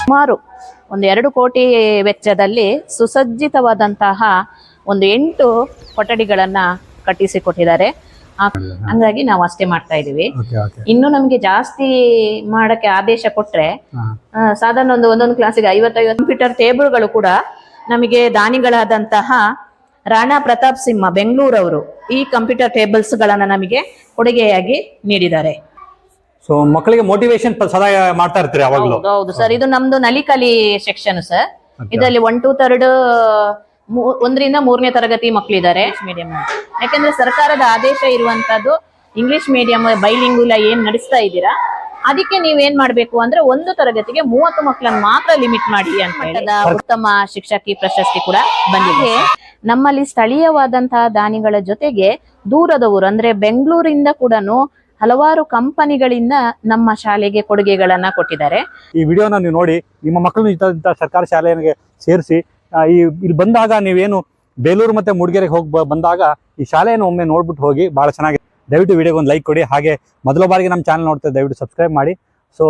ಸುಮಾರು ಒಂದು 2 ಕೋಟಿ ವೆಚ್ಚದಲ್ಲಿ ಸುಸಜ್ಜಿತವಾದಂತಹ ಒಂದು 8 ಕೊಠಡಿಗಳನ್ನ ಕಟ್ಟಿಸಿಕೊಟ್ಟಿದ್ದಾರೆ. ಹಂಗಾಗಿ ನಾವು ಅಷ್ಟೇ ಮಾಡ್ತಾ ಇದೀವಿ. ಇನ್ನು ನಮಗೆ ಜಾಸ್ತಿ ಮಾಡಕ್ಕೆ ಆದೇಶ ಕೊಟ್ರೆ ಸಾಧಾರಣ ಒಂದೊಂದು ಕ್ಲಾಸಿಗೆ 50 ಕಂಪ್ಯೂಟರ್ ಟೇಬಲ್ಗಳು ಕೂಡ ನಮಗೆ ದಾನಿಗಳಾದಂತಹ ರಾಣಾ ಪ್ರತಾಪ್ ಸಿಂಹ ಬೆಂಗಳೂರವರು ಈ ಕಂಪ್ಯೂಟರ್ ಟೇಬಲ್ಸ್ ಗಳನ್ನ ನಮಗೆ ಕೊಡುಗೆಯಾಗಿ ನೀಡಿದ್ದಾರೆ. ಸೊ ಮಕ್ಕಳಿಗೆ ಮೋಟಿವೇಶನ್ ಸದಾ ಮಾಡ್ತಾ ಇರ್ತೀರಿ ಯಾವಾಗಲೂ? ಹೌದು ಸರ್, ಇದು ನಮ್ದು ನಲಿಕಲಿ ಸೆಕ್ಷನ್ ಸರ್. ಇದರಲ್ಲಿ 1 to 3 1ರಿಂದ 3ನೇ ತರಗತಿ ಮಕ್ಕಳಿದ್ದಾರೆ ಮೀಡಿಯಂ. ಯಾಕಂದ್ರೆ ಸರ್ಕಾರದ ಆದೇಶ ಇರುವಂತದ್ದು ಇಂಗ್ಲಿಷ್ ಮೀಡಿಯಂ ಬೈಲಿಂಗುಲ ಏನ್ ನಡೆಸ್ತಾ ಇದ್ದೀರಾ, ಅದಕ್ಕೆ ನೀವೇನ್ ಮಾಡ್ಬೇಕು ಅಂದ್ರೆ 1 ತರಗತಿಗೆ 30 ಮಕ್ಕಳನ್ನ ಮಾತ್ರ ಲಿಮಿಟ್ ಮಾಡಿ ಅಂತ ಉತ್ತಮ ಶಿಕ್ಷಕಿ ಪ್ರಶಸ್ತಿ ಕೂಡ ಬಂದಿದೆ. ನಮ್ಮಲ್ಲಿ ಸ್ಥಳೀಯವಾದಂತಹ ದಾನಿಗಳ ಜೊತೆಗೆ ದೂರದವರು ಅಂದ್ರೆ ಬೆಂಗಳೂರಿಂದ ಕೂಡ ಹಲವಾರು ಕಂಪನಿಗಳಿಂದ ನಮ್ಮ ಶಾಲೆಗೆ ಕೊಡುಗೆಗಳನ್ನ ಕೊಟ್ಟಿದ್ದಾರೆ. ಈ ವಿಡಿಯೋನ ನೀವು ನೋಡಿ ನಿಮ್ಮ ಮಕ್ಕಳನ್ನು ಇಂಥ ಸರ್ಕಾರಿ ಶಾಲೆಗೆ ಸೇರಿಸಿ ಇಲ್ಲಿ ಬಂದಾಗ ನೀವೇನು ಬೇಲೂರು ಮತ್ತೆ ಮೂಡಿಗೆರೆಗೆ ಹೋಗಿ ಬಂದಾಗ ಈ ಶಾಲೆಯನ್ನು ಒಮ್ಮೆ ನೋಡ್ಬಿಟ್ಟು ಹೋಗಿ. ಬಹಳ ಚೆನ್ನಾಗಿದೆ. ದಯವಿಟ್ಟು ವಿಡಿಯೋಗೆ ಒಂದು ಲೈಕ್ ಕೊಡಿ. ಹಾಗೆ ಮೊದಲ ಬಾರಿಗೆ ನಮ್ಮ ಚಾನಲ್ ನೋಡ್ತಾ ದಯವಿಟ್ಟು ಸಬ್ಸ್ಕ್ರೈಬ್ ಮಾಡಿ. ಸೊ